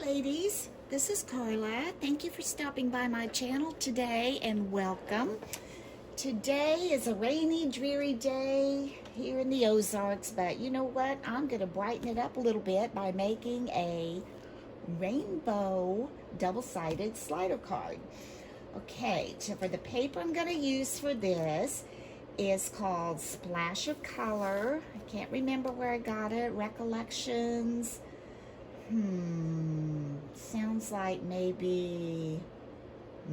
ladies, this is Carla. Thank you for stopping by my channel today and welcome. Today is a rainy, dreary day here in the Ozarks, but you know what? I'm going to brighten it up a little bit by making a rainbow double-sided slider card. Okay, so for the paper I'm going to use for this is called Splash of Color. I can't remember where I got it. Recollections. Sounds like maybe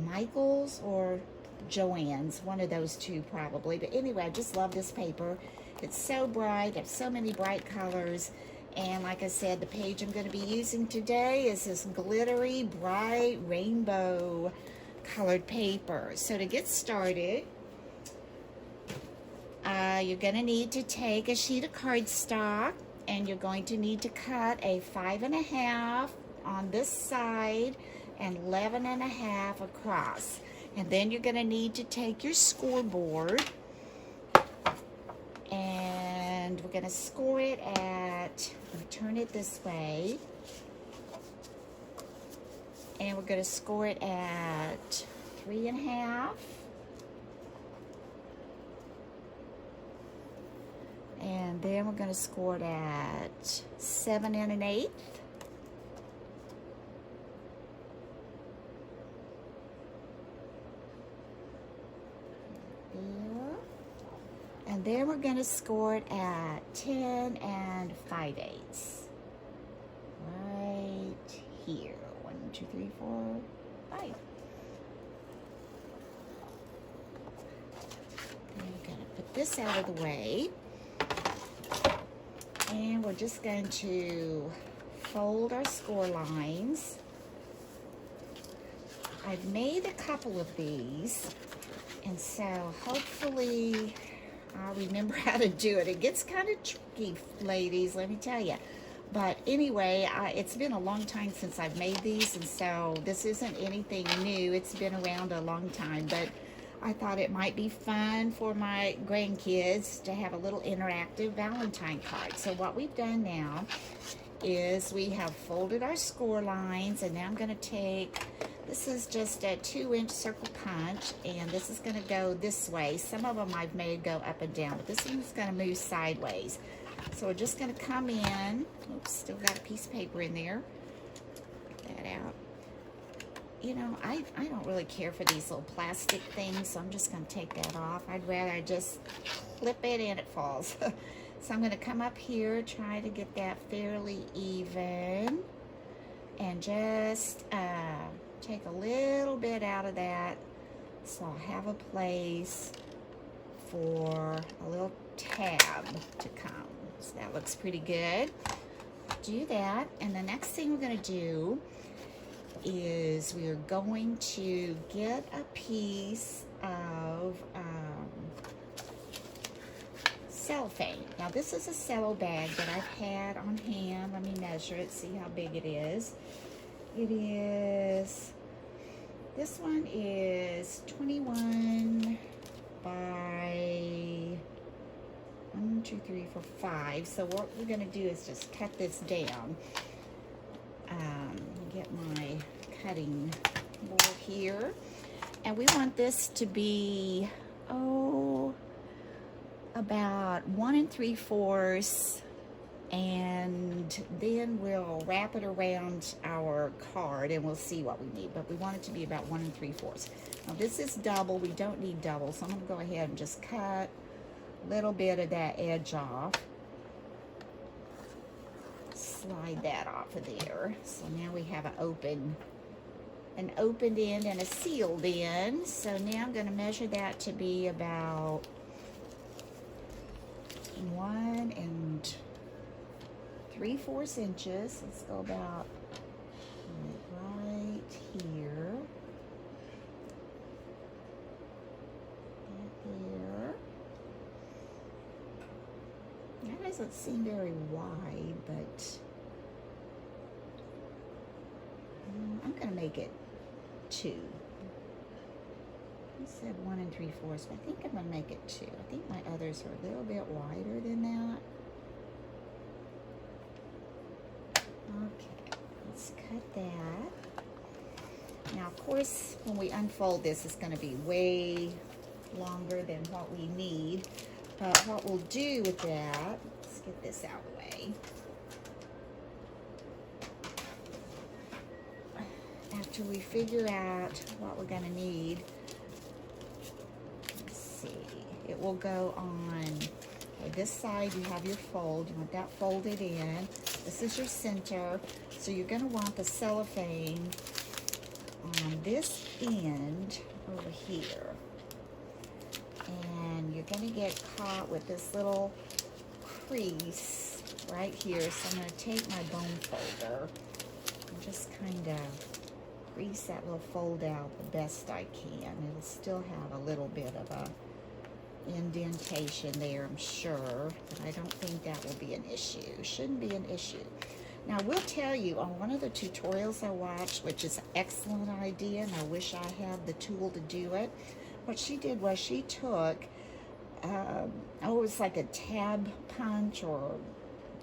Michael's or Joann's, one of those two probably. But anyway, I just love this paper. It's so bright, I have so many bright colors. And like I said, the page I'm going to be using today is this glittery, bright, rainbow colored paper. So to get started, you're going to need to take a sheet of cardstock, and you're going to need to cut a 5.5 on this side and 11.5 across. And then you're going to need to take your scoreboard, and we're going to score it at, I'm going to turn it this way, and we're going to score it at 3.5. And then we're going to score it at 7 1/8. There. And then we're going to score it at 10 5/8. Right here. 1, 2, 3, 4, 5. And we're going to put this out of the way. And we're just going to fold our score lines. I've made a couple of these, and so hopefully I'll remember how to do it. It gets kind of tricky, ladies, let me tell you. But anyway, it's been a long time since I've made these, and so this isn't anything new. It's been around a long time, but I thought it might be fun for my grandkids to have a little interactive Valentine card. So what we've done now is we have folded our score lines, and now I'm going to take, this is just a 2-inch circle punch, and this is going to go this way. Some of them I've made go up and down, but this one's going to move sideways. So we're just going to come in. Oops, still got a piece of paper in there. Get that out. You know, I don't really care for these little plastic things, so I'm just going to take that off. I'd rather just clip it and it falls. So I'm going to come up here, try to get that fairly even, and just take a little bit out of that, so I'll have a place for a little tab to come. So that looks pretty good. Do that, and the next thing we're going to do is we are going to get a piece of cellophane. Now this is a cello bag that I've had on hand. Let me measure it, see how big it is. It is, this one is 21 by 1, 2, 3, 4, 5. So what we're going to do is just cut this down. Get my cutting board here, and we want this to be about 1 3/4, and then we'll wrap it around our card and we'll see what we need, but we want it to be about 1 3/4. Now this is double, we don't need double, so I'm going to go ahead and just cut a little bit of that edge off. Slide that off of there. So now we have an opened end and a sealed end. So now I'm going to measure that to be about 1 3/4 inches. Let's go about right here. Right there. That doesn't seem very wide, but I'm going to make it 2. I said 1 3/4, but I think I'm going to make it 2. I think my others are a little bit wider than that. Okay, let's just cut that. Now, of course, when we unfold this, it's going to be way longer than what we need. But what we'll do with that, let's get this out of the way. After we figure out what we're going to need, let's see, it will go on, okay, this side you have your fold. You want that folded in. This is your center. So you're going to want the cellophane on this end over here. And you're going to get caught with this little crease right here. So I'm going to take my bone folder and just kind of crease that little fold out the best I can. It'll still have a little bit of a indentation there, I'm sure, but I don't think that will be an issue. Shouldn't be an issue. Now, I will tell you, on one of the tutorials I watched, which is an excellent idea, and I wish I had the tool to do it, what she did was she took, it was like a tab punch or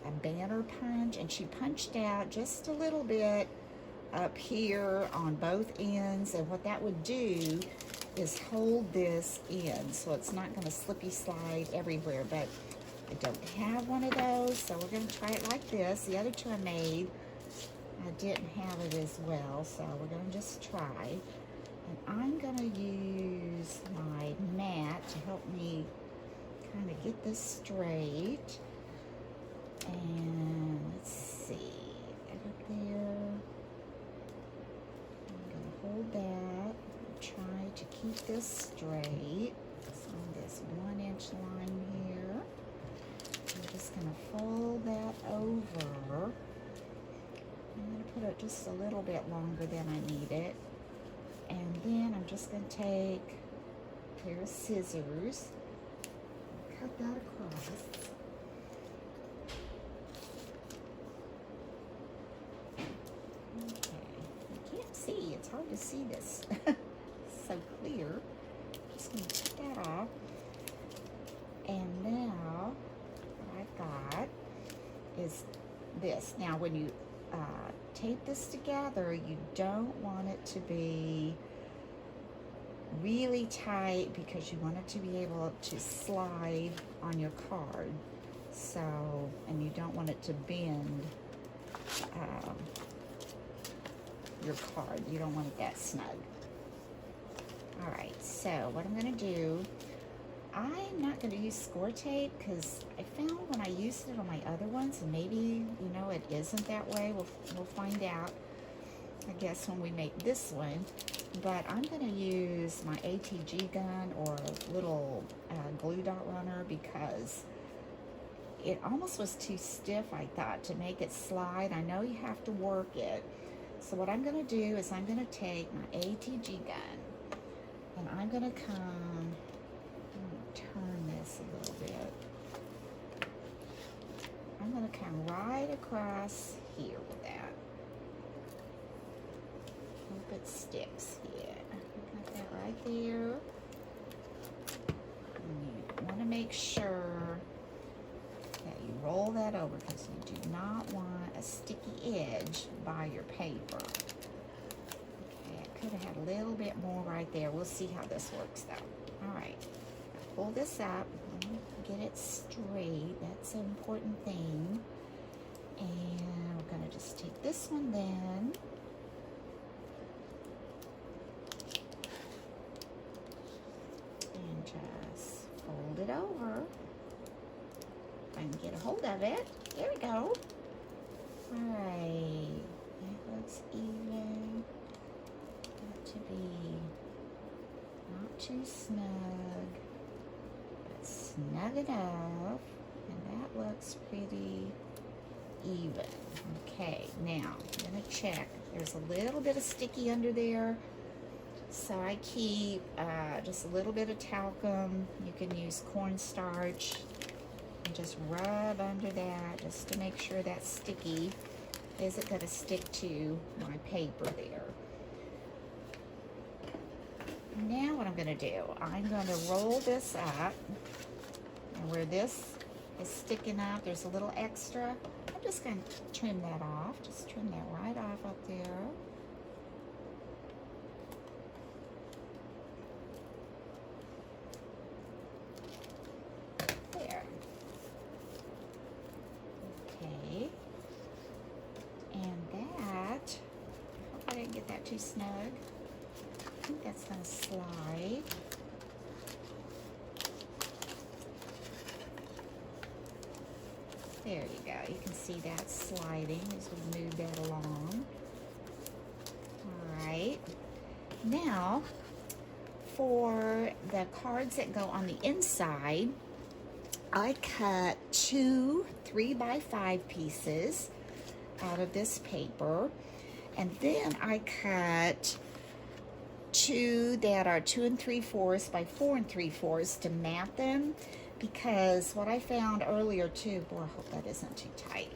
a banner punch, and she punched out just a little bit up here on both ends, and what that would do is hold this in so it's not going to slippy slide everywhere. But I don't have one of those, so we're going to try it like this. The other two I made, I didn't have it as well, so we're going to just try. And I'm going to use my mat to help me kind of get this straight. And let's see, get up there. I'm going to hold that. Try to keep this straight. It's on this 1-inch line here. I'm just going to fold that over. I'm going to put it just a little bit longer than I need it. And then I'm just going to take a pair of scissors, cut that across. Okay, you can't see, it's hard to see this. So clear. Just going to take that off. And now what I've got is this. Now when you tape this together, you don't want it to be really tight because you want it to be able to slide on your card. So, and you don't want it to bend your card. You don't want it that snug. Alright, so what I'm going to do, I'm not going to use score tape because I found when I used it on my other ones, and maybe, you know, it isn't that way. We'll find out, I guess, when we make this one. But I'm going to use my ATG gun or little glue dot runner because it almost was too stiff, I thought, to make it slide. I know you have to work it. So what I'm going to do is I'm going to take my ATG gun and I'm going to turn this a little bit. I'm going to come right across here with that. Hope it sticks. Yeah, got that right there. And you want to make sure that you roll that over because you do not want a sticky edge by your paper. Could have had a little bit more right there. We'll see how this works though. All right, pull this up, get it straight. That's an important thing. And we're gonna just take this one then. And just fold it over. If I can get a hold of it. There we go. All right, that looks even. To be not too snug, but snug enough, and that looks pretty even. Okay, now I'm going to check. There's a little bit of sticky under there, so I keep just a little bit of talcum. You can use cornstarch and just rub under that just to make sure that sticky isn't going to stick to my paper there. Now what I'm going to do, I'm going to roll this up, and where this is sticking up, there's a little extra. I'm just going to trim that off. Just trim that right off up there. There. Okay. And that, I hope I didn't get that too snug. I think that's going to slide. There you go. You can see that sliding as we move that along. All right. Now, for the cards that go on the inside, I cut 2 3x5 pieces out of this paper, and then I cut 2 that are 2 3/4 by 4 3/4 to mat them, because what I found earlier too, boy, I hope that isn't too tight,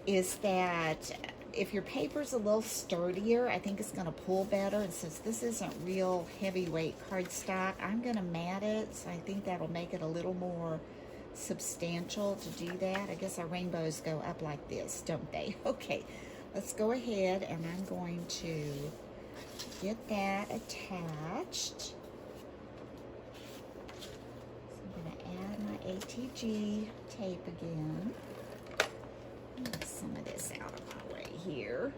is that if your paper's a little sturdier, I think it's going to pull better. And since this isn't real heavyweight cardstock, I'm going to mat it, so I think that'll make it a little more substantial to do that. I guess our rainbows go up like this, don't they? Okay, let's go ahead, and I'm going to get that attached. So I'm going to add my ATG tape again. Get some of this out of my way here.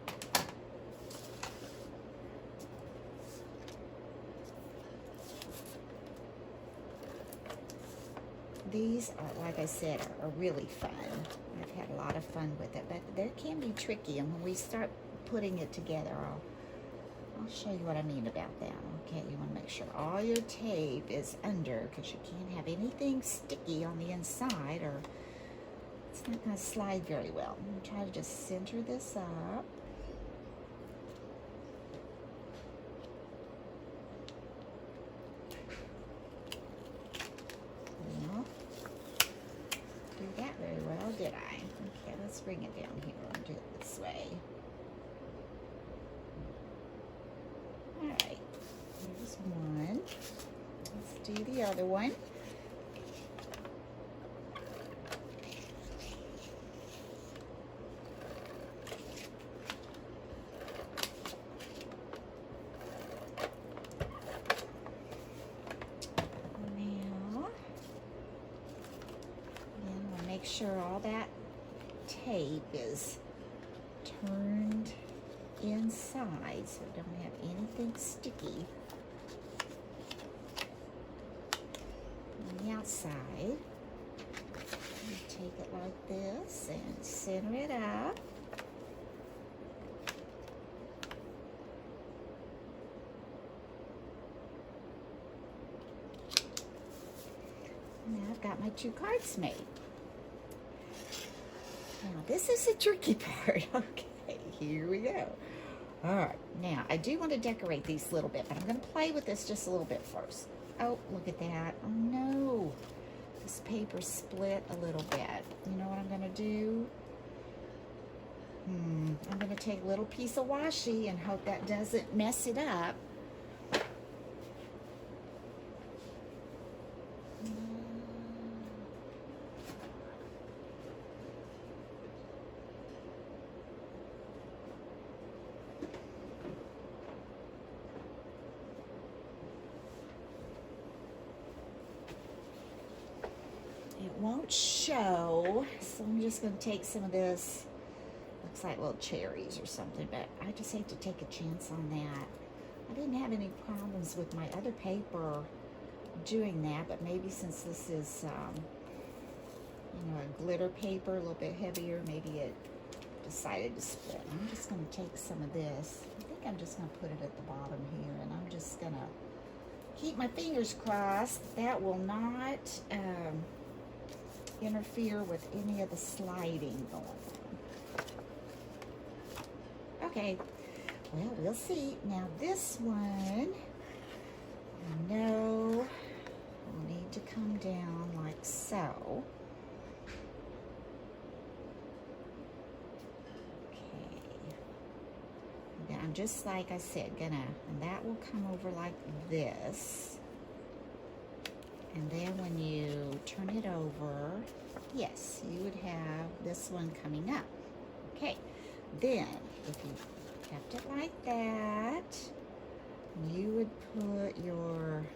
These are, like I said, are really fun. I've had a lot of fun with it, but they can be tricky, and when we start putting it together, I'll show you what I mean about that. Okay, you want to make sure all your tape is under, because you can't have anything sticky on the inside or it's not going to slide very well. I'm going to try to just center this up. Well, do that very well, did I? Okay, let's bring it down here and do it this way. Alright, here's one. Let's do the other one. Make sure all that tape is turned inside so we don't have anything sticky on the outside. Take it like this and center it up. Now I've got my 2 cards made. Now, this is the tricky part. Okay, here we go. All right, now I do want to decorate these a little bit, but I'm going to play with this just a little bit first. Oh, look at that. Oh, no. This paper split a little bit. You know what I'm going to do? I'm going to take a little piece of washi and hope that doesn't mess it up. Won't show, so I'm just going to take some of this, looks like little cherries or something, but I just hate to take a chance on that. I didn't have any problems with my other paper doing that, but maybe since this is you know, a glitter paper, a little bit heavier, maybe it decided to split. I'm just going to take some of this. I think I'm just going to put it at the bottom here, and I'm just going to keep my fingers crossed that will not interfere with any of the sliding going on. Okay, well, we'll see. Now this one, I know will need to come down like so. Okay. Then I'm just, like I said, and that will come over like this. And then when you turn it over, yes, you would have this one coming up. Okay, then if you kept it like that, you would put your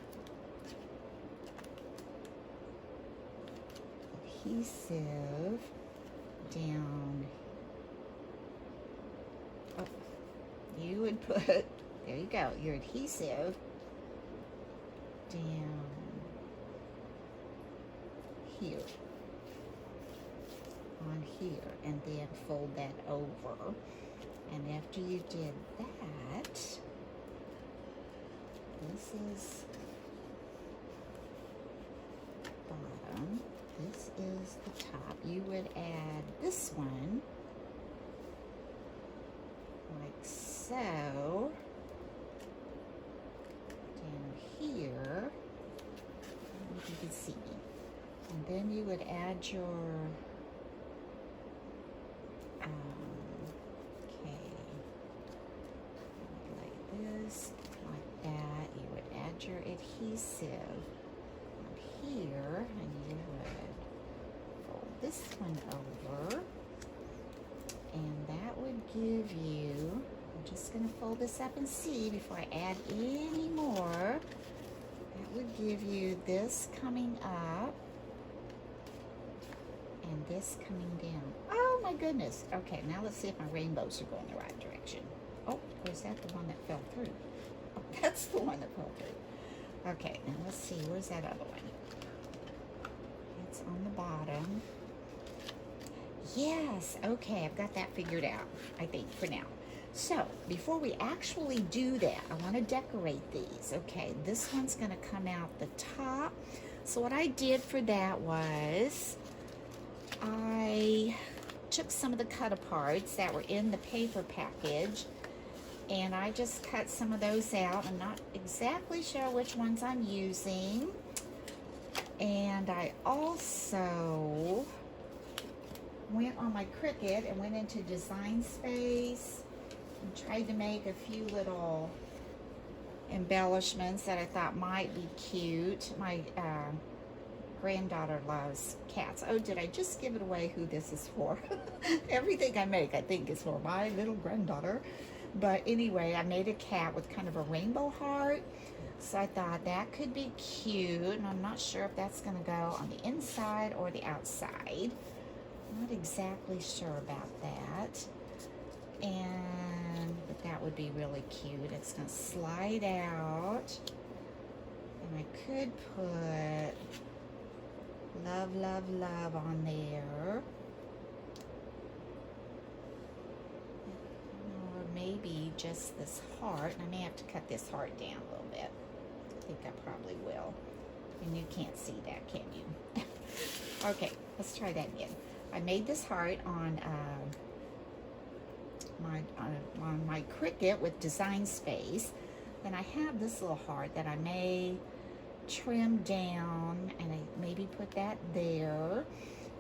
adhesive down. Oh, you would put, there you go, your adhesive down here, on here, and then fold that over. And after you did that, this is bottom, this is the top. You would add this one like so down here. I don't know if you can see me. And then you would add your like that. You would add your adhesive up here, and you would fold this one over, and that would give you, I'm just going to fold this up and see before I add any more, that would give you this coming up and this coming down. Oh my goodness. Okay, now let's see if my rainbows are going the right direction. Oh, or is that the one that fell through? Oh, that's the one that fell through. Okay, now let's see. Where's that other one? It's on the bottom. Yes, okay, I've got that figured out, I think, for now. So, before we actually do that, I want to decorate these. Okay, this one's going to come out the top. So what I did for that was I took some of the cut-aparts that were in the paper package, and I just cut some of those out. I'm not exactly sure which ones I'm using. And I also went on my Cricut and went into Design Space and tried to make a few little embellishments that I thought might be cute. My granddaughter loves cats. Oh, did I just give it away who this is for? Everything I make, I think, is for my little granddaughter. But anyway, I made a cat with kind of a rainbow heart. So I thought that could be cute. And I'm not sure if that's going to go on the inside or the outside. Not exactly sure about that. But that would be really cute. It's going to slide out. And I could put love, love, love on there. Or maybe just this heart. I may have to cut this heart down a little bit. I think I probably will. And you can't see that, can you? Okay, let's try that again. I made this heart on my Cricut with Design Space. Then I have this little heart that I may trim down, and I maybe put that there.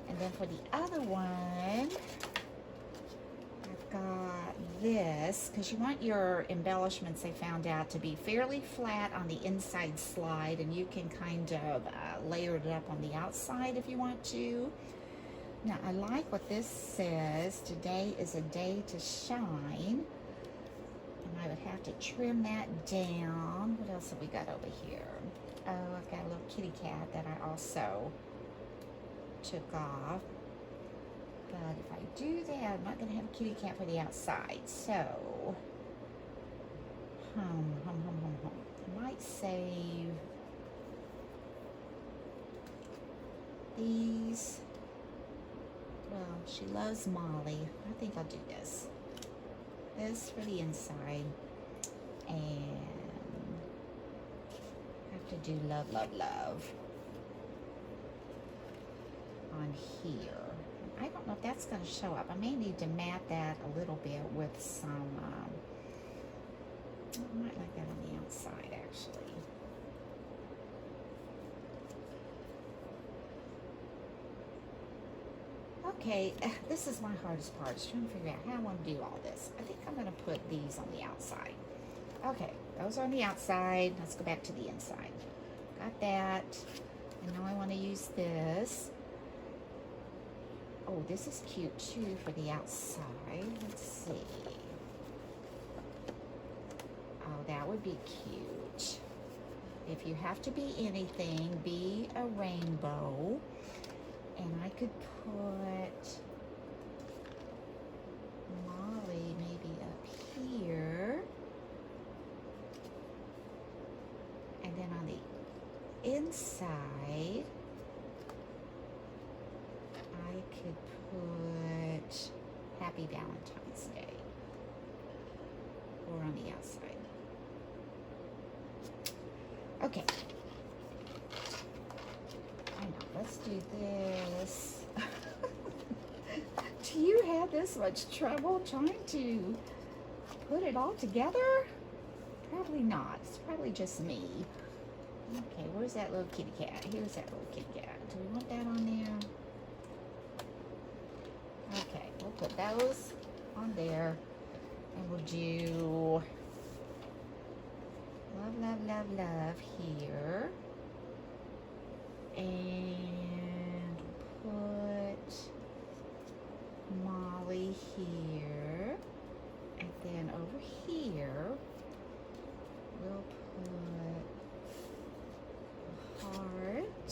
And then for the other one, I've got this, because you want your embellishments, I found out, to be fairly flat on the inside slide, and you can kind of layer it up on the outside if you want to. Now, I like what this says. Today is a day to shine. And I would have to trim that down. What else have we got over here? Oh, I've got a little kitty cat that I also took off. But if I do that, I'm not going to have a kitty cat for the outside. So, I might save these. Well, she loves Molly. I think I'll do this. This for the inside. And have to do love, love, love on here. I don't know if that's going to show up. I may need to mat that a little bit with some, I might like that on the outside, actually. Okay, this is my hardest part, is trying to figure out how I want to do all this. I think I'm going to put these on the outside. Okay, those are on the outside. Let's go back to the inside. Got that. I know I want to use this. Oh, this is cute too for the outside. Let's see. Oh, that would be cute. If you have to be anything, be a rainbow. And I could put Molly maybe up here. And then on the inside, I could put Happy Valentine's Day. Or on the outside. Okay. I know, let's do this. Do you have this much trouble trying to put it all together? Probably not. It's probably just me. Okay, where's that little kitty cat? Here's that little kitty cat. Do we want that on there? Okay, we'll put those on there. And we'll do love, love, love, love here. And put Molly here. And then over here, we'll put a heart.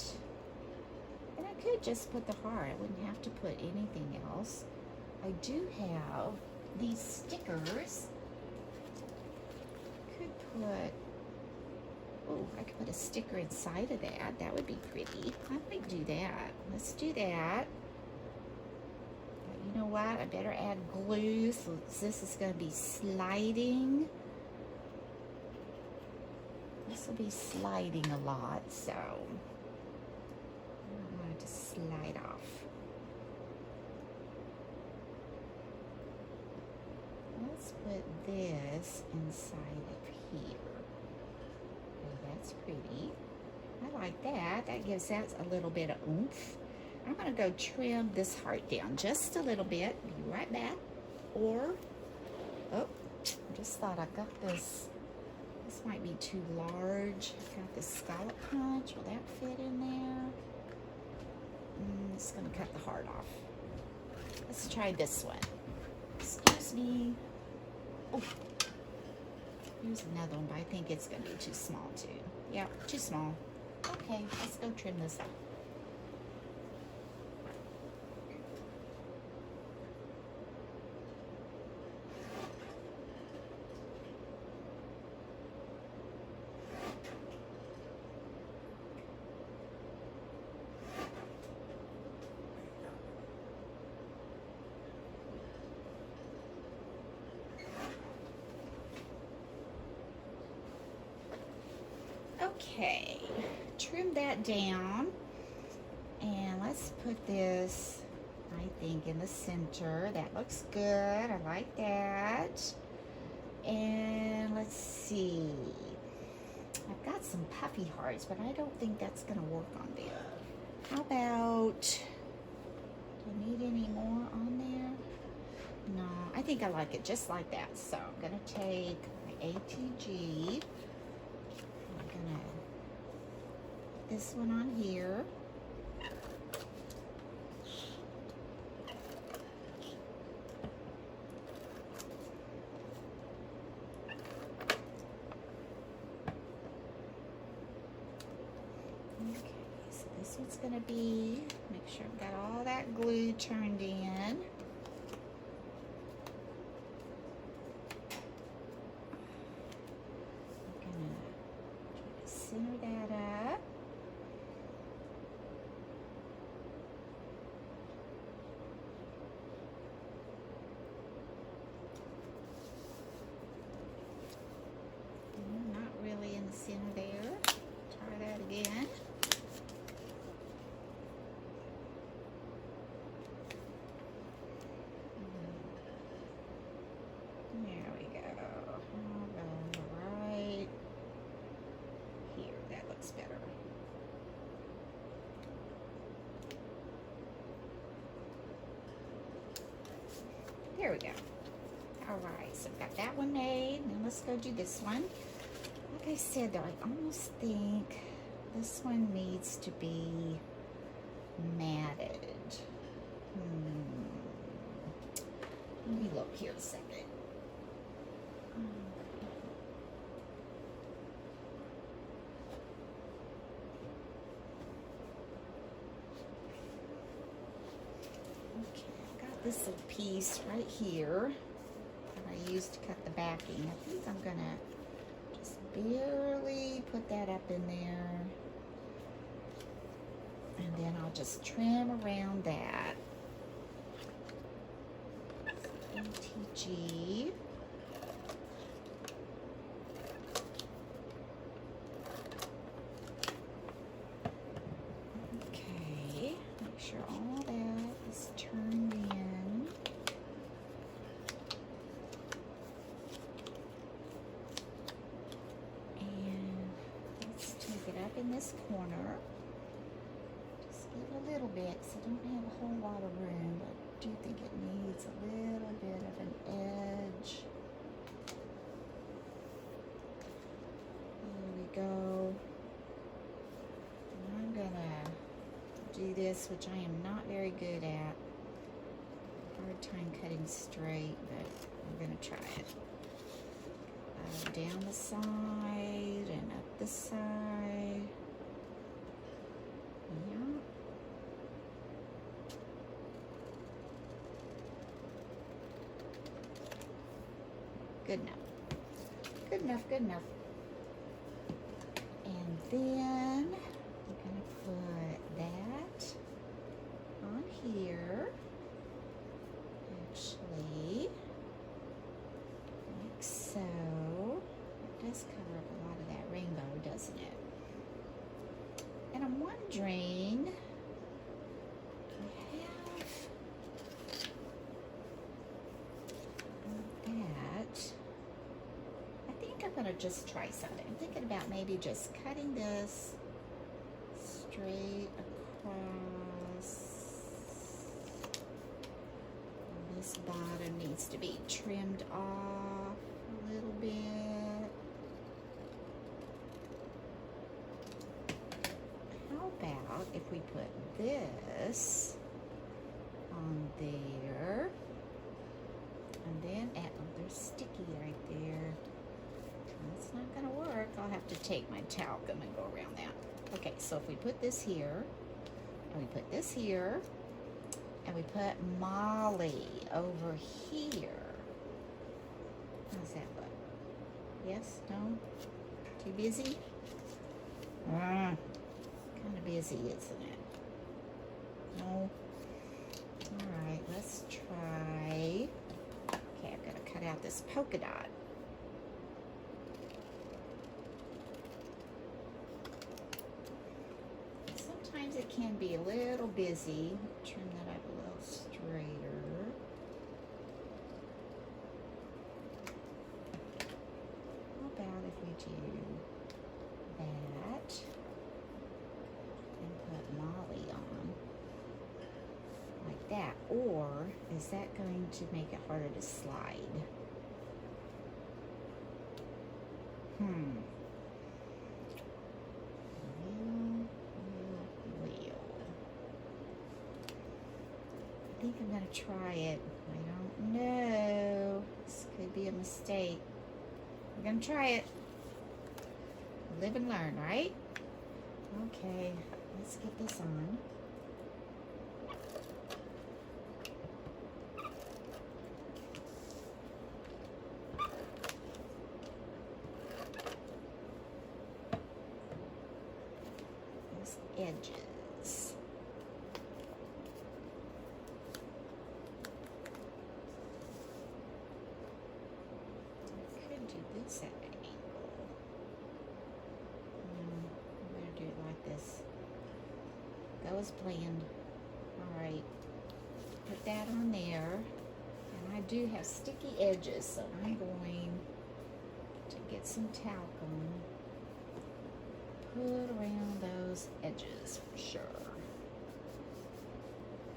And I could just put the heart. I wouldn't have to put anything else. I do have these stickers. Could put, oh, I could put a sticker inside of that. That would be pretty. I might do that. Let's do that. But you know what? I better add glue so this is going to be sliding. This will be sliding a lot, so I don't want it to slide off. Let's put this inside of here. Okay, that's pretty. I like that. That gives that a little bit of oomph. I'm going to go trim this heart down just a little bit. Be right back. Or, oh, I just thought I got this. This might be too large. I've got this scallop punch. Will that fit in there? It's going to cut the heart off. Let's try this one. Excuse me. Oh, here's another one, but I think it's going to be too small too. Yeah, too small. Okay, let's go trim this up. Okay, trim that down, and let's put this, I think, in the center. That looks good. I like that. And let's see. I've got some puffy hearts, but I don't think that's going to work on there. How about, do I need any more on there? No, I think I like it just like that. So I'm going to take my ATG. This one on here. Okay, so this one's gonna be, make sure I've got all that glue turned in. I'm gonna try to center that up. Center there. Try that again. There we go. Right here. That looks better. There we go. All right, so I've got that one made. Now let's go do this one. Like I said, though, I almost think This one needs to be matted. Let me look here a second. Okay, I got this little piece right here that I used to cut the backing. I think I'm gonna just barely put that up in there. And then I'll just trim around that. OTG. Okay, make sure all that is turned in. And let's take it up in this corner. A little bit, because I don't have a whole lot of room, but I do think it needs a little bit of an edge. There we go. And I'm gonna do this, which I am not very good at. Hard time cutting straight, but I'm gonna try it. Down the side and up the side. Yeah. Good enough. Good enough, good enough. And then I'm going to put that on here. Actually, like so. It does cover up a lot of that rainbow, doesn't it? And I'm wondering, I'm going to just try something. I'm thinking about maybe just cutting this straight across. This bottom needs to be trimmed off a little bit. How about if we put this on there, and then oh, they're sticky right there. That's not going to work. I'll have to take my talcum and go around that. Okay, so if we put this here, and we put this here, and we put Molly over here. How's that look? Yes? No? Too busy? Kind of busy, isn't it? No? Alright, let's try. Okay, I'm going to cut out this polka dot. Sometimes it can be a little busy. Trim that up a little straighter. How about if we do that and put Molly on like that? Or is that going to make it harder to slide? I think I'm going to try it. I don't know. This could be a mistake. We're going to try it. Live and learn, right? Okay, let's get this on. Those edges. This at an angle. I'm going to do it like this. Go as planned. Alright. Put that on there. And I do have sticky edges, so I'm going to get some talcum. Put around those edges for sure.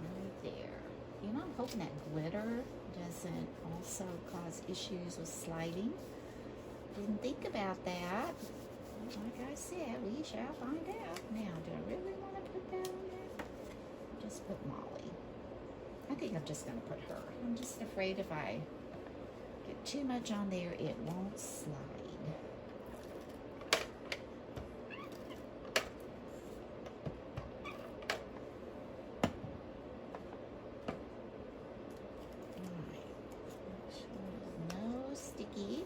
Right there. You know, I'm hoping that glitter doesn't also cause issues with sliding. Didn't think about that. Like I said, we shall find out. Now, do I really want to put that on there? Just put Molly. I think I'm just going to put her. I'm just afraid if I get too much on there, it won't slide. Alright. Make sure there's no sticky.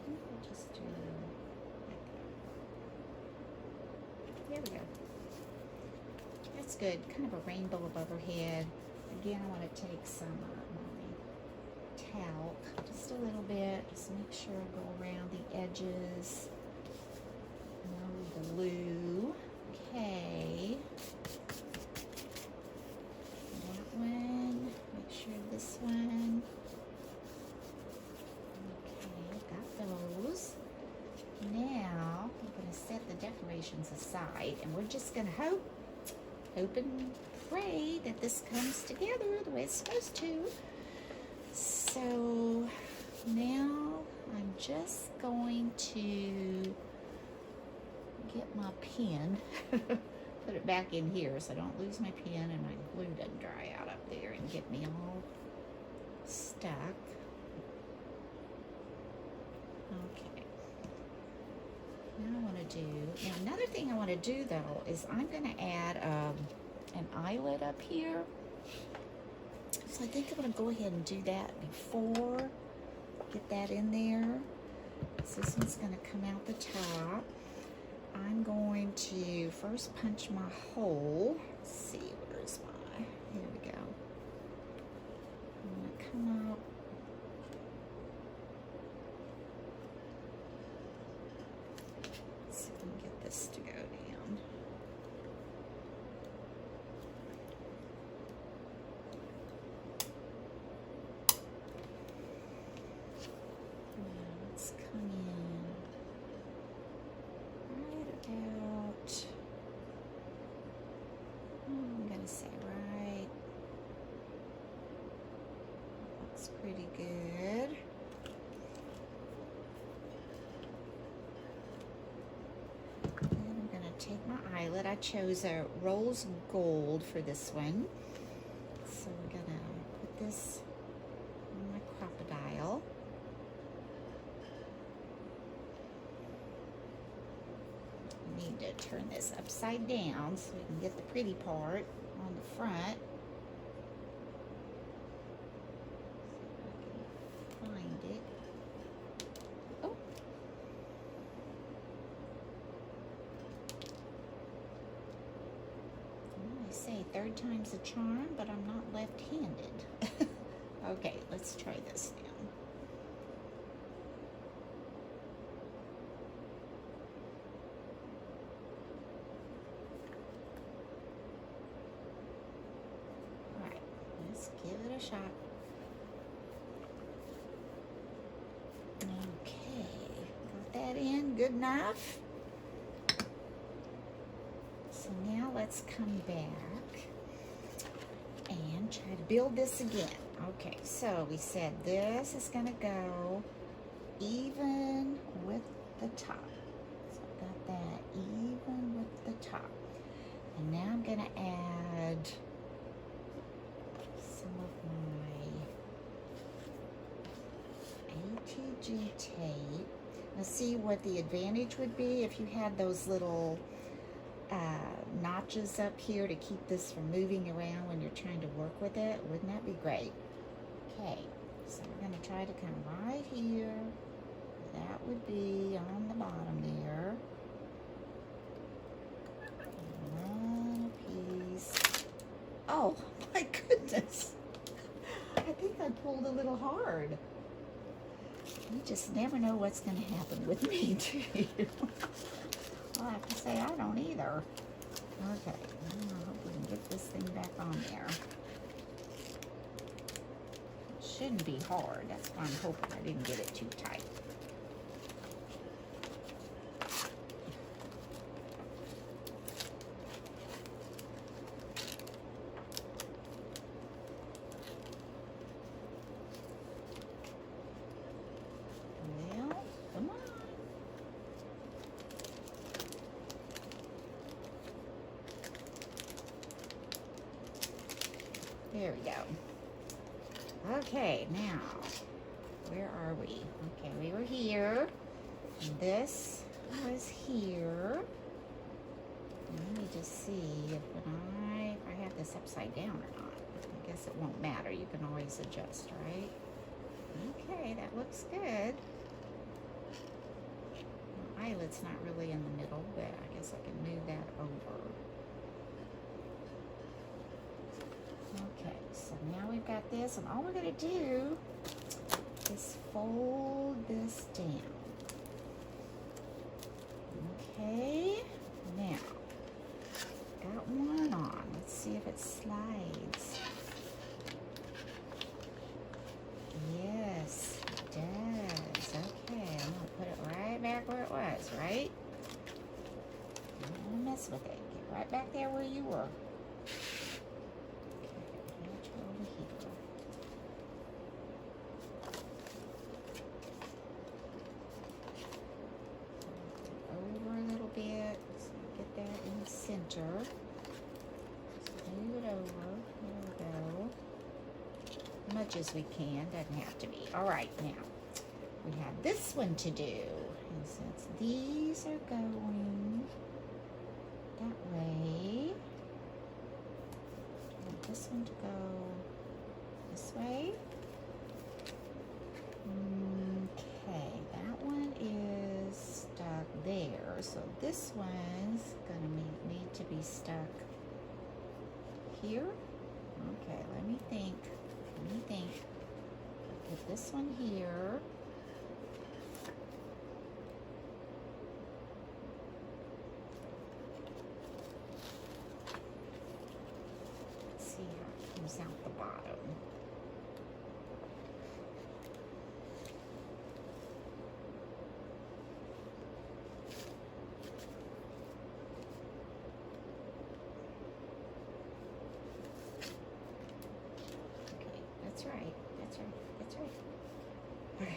We'll just do like that. There we go. That's good. Kind of a rainbow above her head. Again, I want to take some my talc, just a little bit, just make sure I go around the edges. No glue. Okay. That one. Make sure this one. Okay, got those. Now, I'm going to set the decorations aside, and we're just going to hope and pray that this comes together the way it's supposed to. So now I'm just going to get my pen, put it back in here so I don't lose my pen and my glue doesn't dry out up there and get me all stuck. Okay. Now I want to do, now another thing I want to do though is I'm going to add an eyelet up here. So I think I'm going to go ahead and do that before, get that in there. So this one's going to come out the top. I'm going to first punch my hole. Let's see, where's my, here we go. I'm going to come up. Let's see if I can get this to go down. Now let's come in right about, I'm going to say right, looks pretty good. Take my eyelet. I chose a rose gold for this one. So we're gonna put this on my crocodile. I need to turn this upside down so we can get the pretty part on the front. See if I can find it. Oh. Say third time's a charm, but I'm not left-handed. Okay, let's try this now. All right, let's give it a shot. Okay, got that in, good enough. So now let's come back and try to build this again. Okay, so we said this is going to go even with the top. So I got that even with the top. And now I'm going to add some of my ATG tape. Let's see what the advantage would be if you had those little notches up here to keep this from moving around when you're trying to work with it. Wouldn't that be great? Okay, so we're going to try to come right here. That would be on the bottom there. One piece. Oh my goodness. I think I pulled a little hard. You just never know what's going to happen with me, do you? I'll have to say I don't either. Okay, I hope we can get this thing back on there. It shouldn't be hard. That's why I'm hoping I didn't get it too tight. There we go. Okay, now, where are we? Okay, we were here. And this was here. Let me just see if I have this upside down or not. I guess it won't matter. You can always adjust, right? Okay, that looks good. My eyelet's not really in the middle, but I guess I can move that over. Okay, so now we've got this, and all we're going to do is fold this down. Okay, now, got one on. Let's see if it slides. Yes, it does. Okay, I'm going to put it right back where it was, right? Don't mess with it. Get right back there where you were. Center. Move it over. There we go. Much as we can. Doesn't have to be. All right, now we have this one to do. And since these are going that way, I want this one to go this way. Okay, that one is stuck there. So this one's gonna need to be stuck here. Okay, let me think. Put this one here. Let's see how it comes out the bottom. That's right. Okay.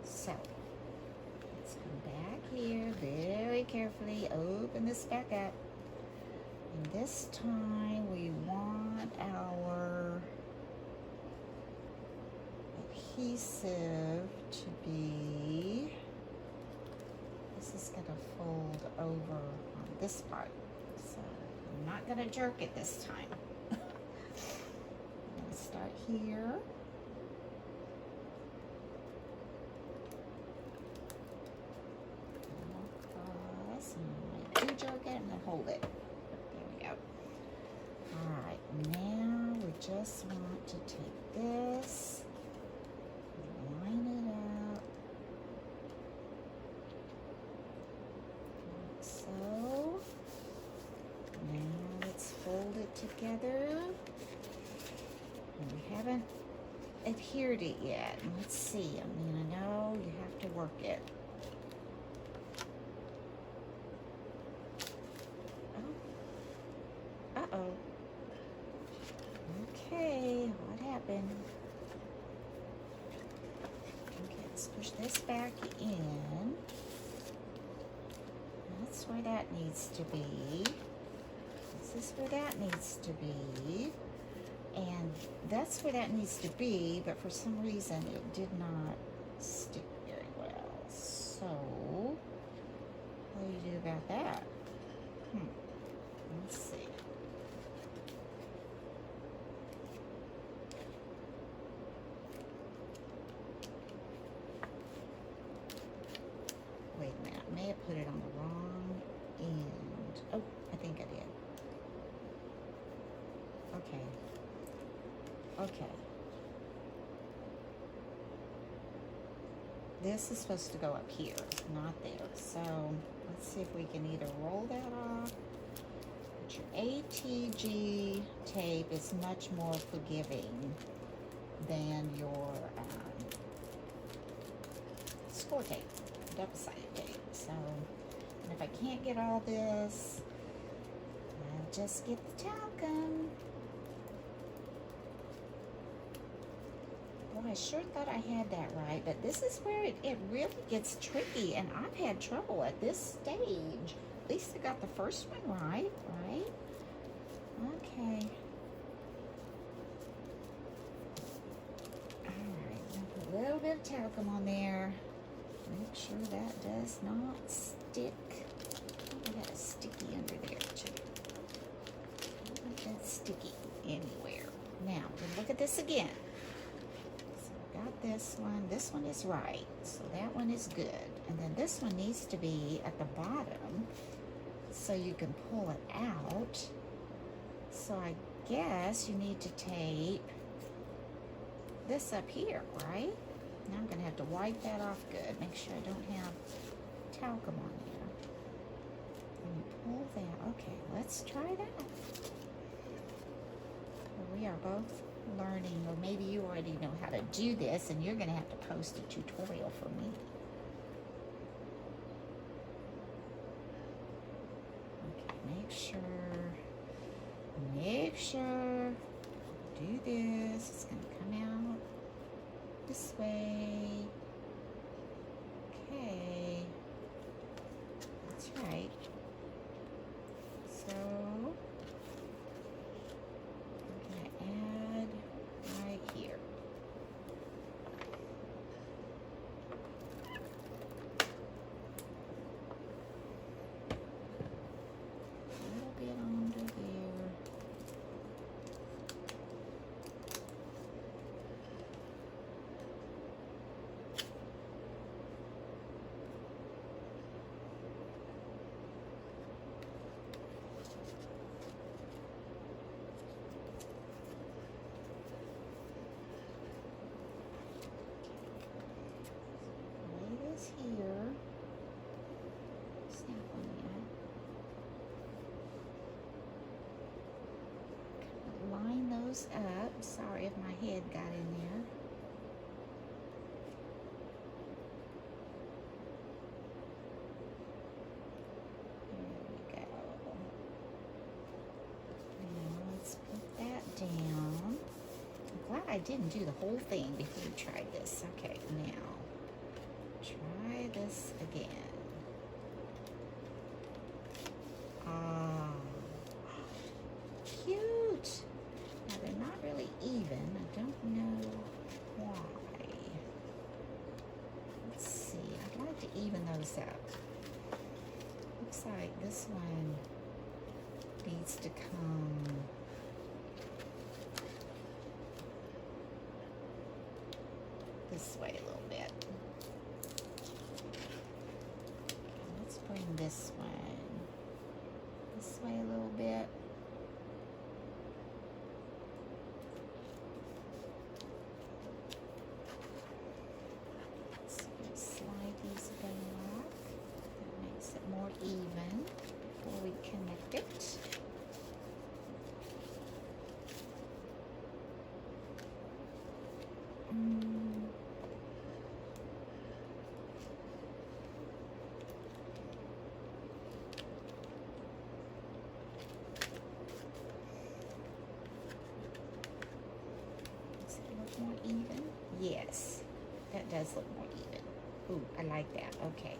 So, let's come back here very carefully. Open this back up. And this time we want our adhesive to be, this is going to fold over on this part. So, I'm not going to jerk it this time. Start here. Across. And do jerk it and then hold it. There we go. Alright, now we just want to take this and line it up. Like so. Now let's fold it together. We haven't adhered it yet. Let's see. I mean, I know you have to work it. Oh. Uh-oh. Okay, what happened? Okay, let's push this back in. That's where that needs to be. This is where that needs to be. And that's where that needs to be, but for some reason it did not stick very well. So, what do you do about that? Let's see. Wait a minute, I may have put it on the wrong end. Oh, I think I did. Okay. Okay. This is supposed to go up here, not there. So let's see if we can either roll that off. But your ATG tape is much more forgiving than your score tape, double-sided tape. So, and if I can't get all this, I'll just get the talcum. Well, I sure thought I had that right, but this is where it really gets tricky, and I've had trouble at this stage. At least I got the first one right? Okay. Alright, put a little bit of talcum on there. Make sure that does not stick. I got a sticky under there too. Don't want that sticky anywhere. Now, we'll look at this again. So I got this one. This one is right. So that one is good. And then this one needs to be at the bottom so you can pull it out. So I guess you need to tape this up here, right? Now I'm going to have to wipe that off good. Make sure I don't have talcum on there. And pull that. Okay, let's try that. Well, we are both learning, or maybe you already know how to do this, and you're going to have to post a tutorial for me. Okay, make sure, do this. It's going to come out this way. Okay, that's right. So I'm going to add right here. A little bit under there. Here, snap on that. Line those up. Sorry if my head got in there. There we go. Now let's put that down. I'm glad I didn't do the whole thing before we tried this. Okay, now try this again. Ah, cute. Now they're not really even. I don't know why. Let's see. I'd like to even those up. Looks like this one needs to come this way a little bit. Bring this one this way a little bit. So slide these back. That makes it more even before we connect it. More even? Yes, that does look more even. Ooh, I like that. Okay,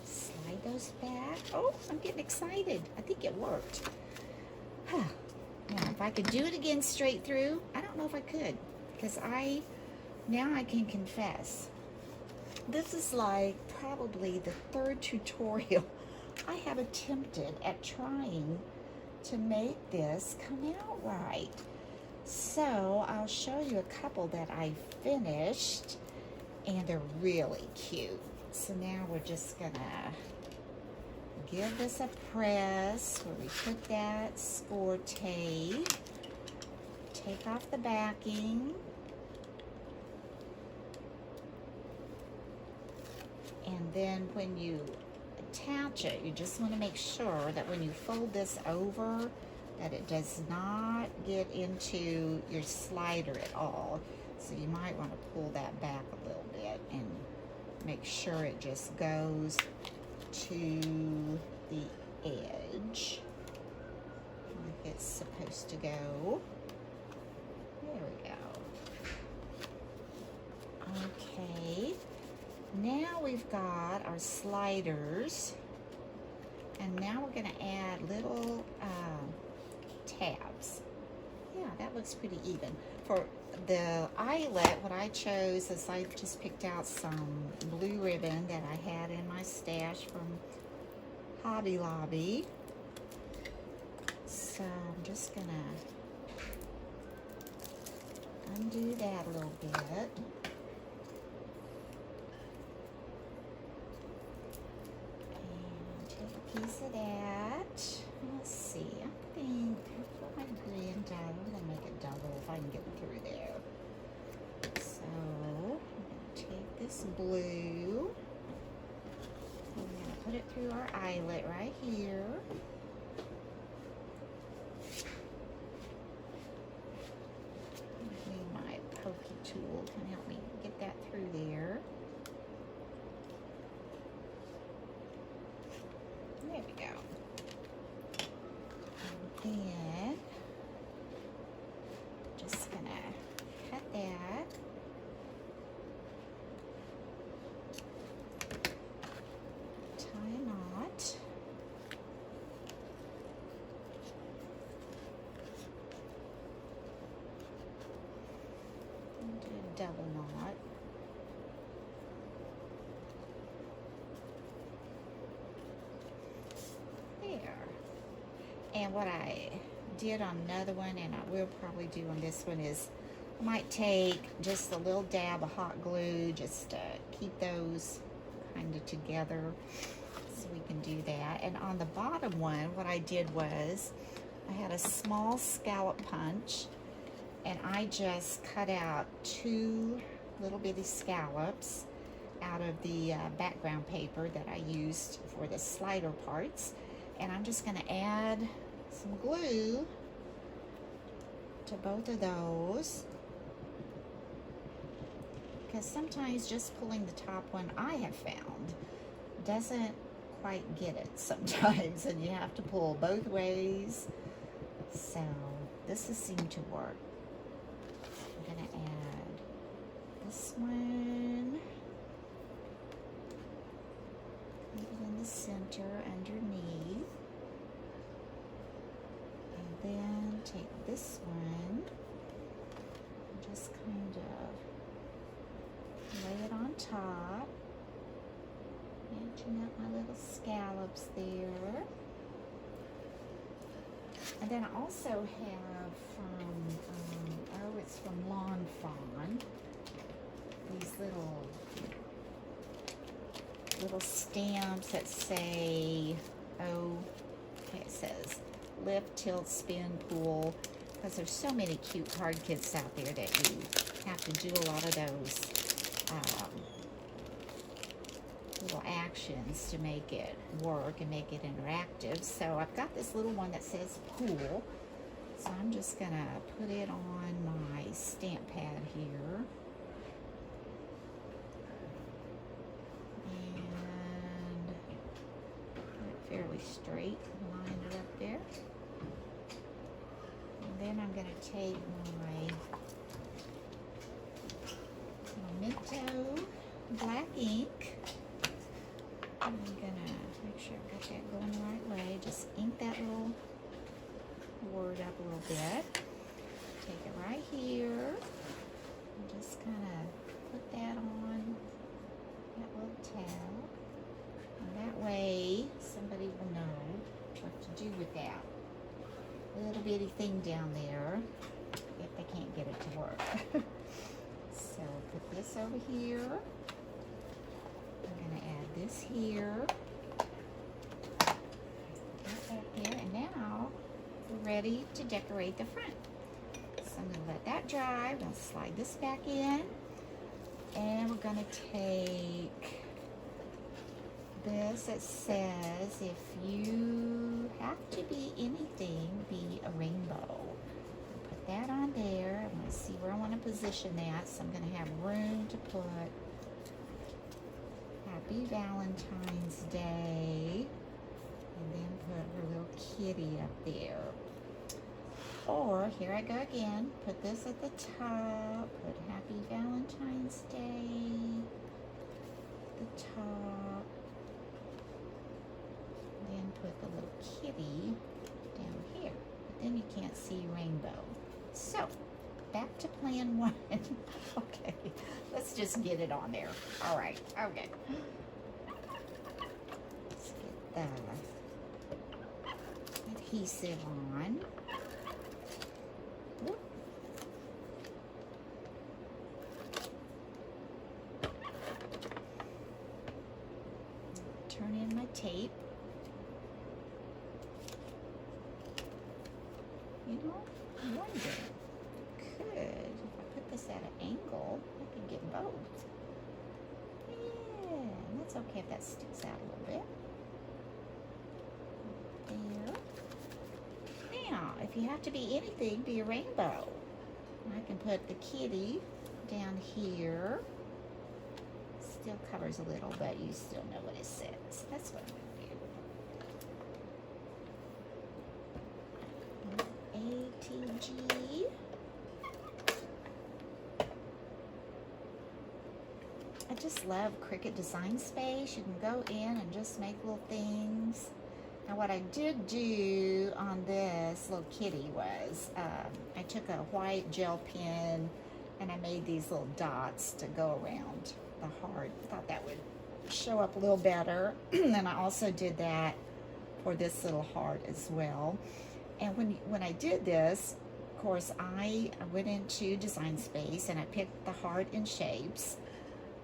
slide those back. Oh, I'm getting excited. I think it worked. Huh. Now, if I could do it again straight through, I don't know if I could, because now I can confess. This is like probably the third tutorial I have attempted at trying to make this come out right. So I'll show you a couple that I finished, and they're really cute. So now we're just gonna give this a press where we put that score tape, take off the backing, and then when you attach it, you just want to make sure that when you fold this over, that it does not get into your slider at all. So you might want to pull that back a little bit and make sure it just goes to the edge like it's supposed to go. There we go. Okay, now we've got our sliders, and now we're going to add little tabs. that looks pretty even. For the eyelet, what I chose is I just picked out some blue ribbon that I had in my stash from Hobby Lobby. So I'm just gonna undo that a little bit. And take a piece of that. Let's see, I think I'll put my green down. I'm gonna make it double if I can get through there. So I'm gonna take this blue. I'm gonna put it through our eyelet right here. Maybe my pokey tool can help me get that through there. There we go. And then just gonna cut that. Tie a knot. And do a double knot. There. And what I did on another one, and I will probably do on this one, is I might take just a little dab of hot glue just to keep those kind of together, so we can do that. And on the bottom one, what I did was I had a small scallop punch, and I just cut out 2 little bitty scallops out of the background paper that I used for the slider parts. And I'm just going to add some glue to both of those, because sometimes just pulling the top one, I have found, doesn't quite get it sometimes, and you have to pull both ways. So this has seemed to work. I'm going to add this one, put it in the center underneath, and then take this one and just kind of lay it on top, matching up my little scallops there. And then I also have from, it's from Lawn Fawn, these little stamps that say, it says lift, tilt, spin, pull, because there's so many cute card kits out there that you have to do a lot of those little actions to make it work and make it interactive. So I've got this little one that says pool, so I'm just gonna put it on my stamp pad here, and get it fairly straight, line it up there. And then I'm gonna take my Memento black ink. I'm gonna make sure I've got that going the right way. Just ink that little word up a little bit. Take it right here and just kind of put that on that little tab. And that way somebody will know what to do with that little bitty thing down there if they can't get it to work. So put this over here. I'm going to add this here. Put that there. And now we're ready to decorate the front. So I'm going to let that dry. We'll slide this back in. And we're going to take this that says, if you have to be anything, be a rainbow. Put that on there. I'm going to see where I want to position that. So I'm going to have room to put Happy Valentine's Day, and then put her little kitty up there. Or, here I go again, put this at the top, put Happy Valentine's Day at the top, then put the little kitty down here. But then you can't see rainbow. So, back to plan one. Okay, let's just get it on there. All right, okay. Let's get the adhesive on. Whoop. Turn in my tape. You know, I wonder, if I put this at an angle, I could get both. Yeah, and that's okay if that sticks out a little bit. There. Now, if you have to be anything, be a rainbow. I can put the kitty down here. Still covers a little, but you still know what it says. That's what I'm going to do. ATG. I just love Cricut Design Space. You can go in and just make little things. Now what I did do on this little kitty was I took a white gel pen and I made these little dots to go around the heart. I thought that would show up a little better. And I also did that for this little heart as well. And when I did this, of course, I went into Design Space and I picked the heart in shapes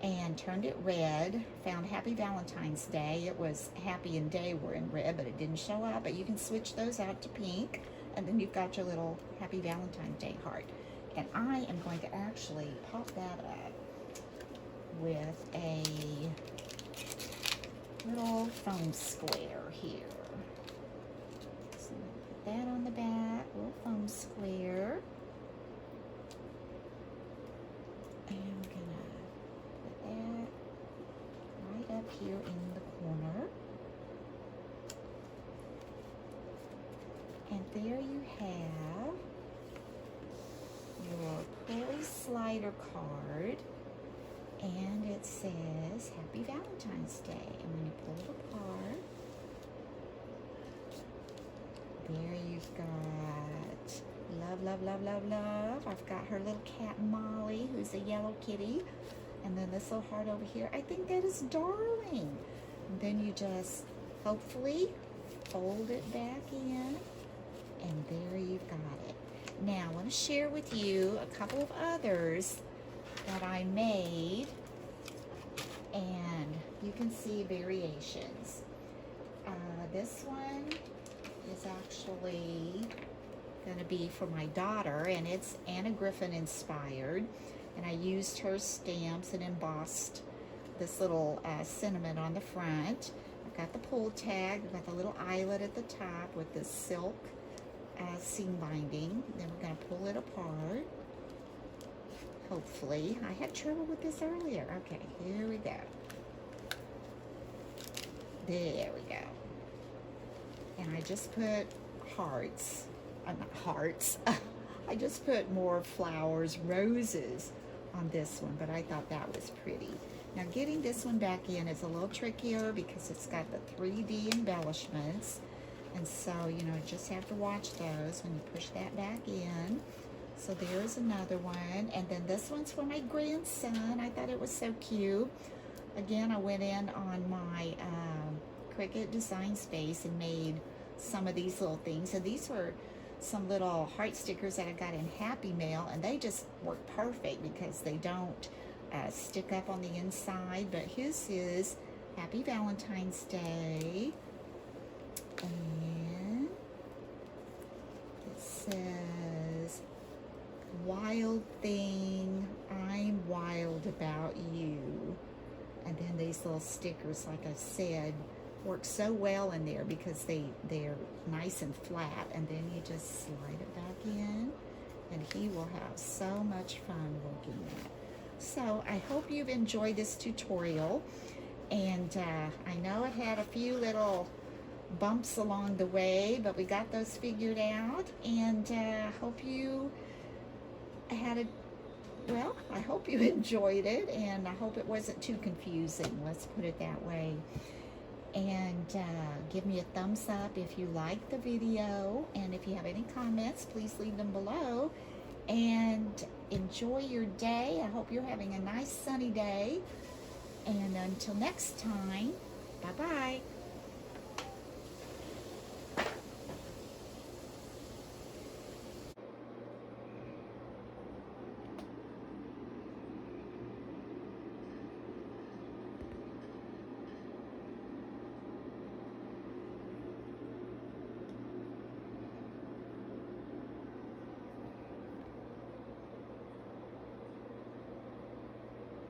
and turned it red. Found Happy Valentine's Day. It was Happy and Day were in red, but it didn't show up. But you can switch those out to pink, and then you've got your little Happy Valentine's Day heart. And I am going to actually pop that up with a little foam square here. So put that on the back, little foam square. And I'm gonna put that right up here in the corner. And there you have your Prairie Slider card. And it says Happy Valentine's Day. And when you pull it apart, there you've got love, love, love, love, love. I've got her little cat Molly, who's a yellow kitty. And then this little heart over here. I think that is darling. And then you just hopefully fold it back in. And there you've got it. Now I want to share with you a couple of others that I made, and you can see variations. This one is actually going to be for my daughter, and it's Anna Griffin inspired, and I used her stamps and embossed this little sentiment on the front. I've got the pull tag, I've got the little eyelet at the top with this silk seam binding. Then we're going to pull it apart. Hopefully. I had trouble with this earlier. Okay, here we go. There we go. And I just put hearts. Not hearts. I just put more flowers, roses on this one, but I thought that was pretty. Now getting this one back in is a little trickier because it's got the 3D embellishments. And so, you know, just have to watch those when you push that back in. So there's another one. And then this one's for my grandson. I thought it was so cute. Again, I went in on my Cricut Design Space and made some of these little things. And these were some little heart stickers that I got in Happy Mail. And they just work perfect because they don't stick up on the inside. But his is Happy Valentine's Day. And it says, wild thing, I'm wild about you. And then these little stickers, like I said, work so well in there because they're nice and flat. And then you just slide it back in, and he will have so much fun working that. So I hope you've enjoyed this tutorial. And I know it had a few little bumps along the way, but we got those figured out. And hope you had well, I hope you enjoyed it, and I hope it wasn't too confusing, let's put it that way. And give me a thumbs up if you liked the video, and if you have any comments, please leave them below. and enjoy your day. I hope you're having a nice sunny day. And until next time, bye-bye.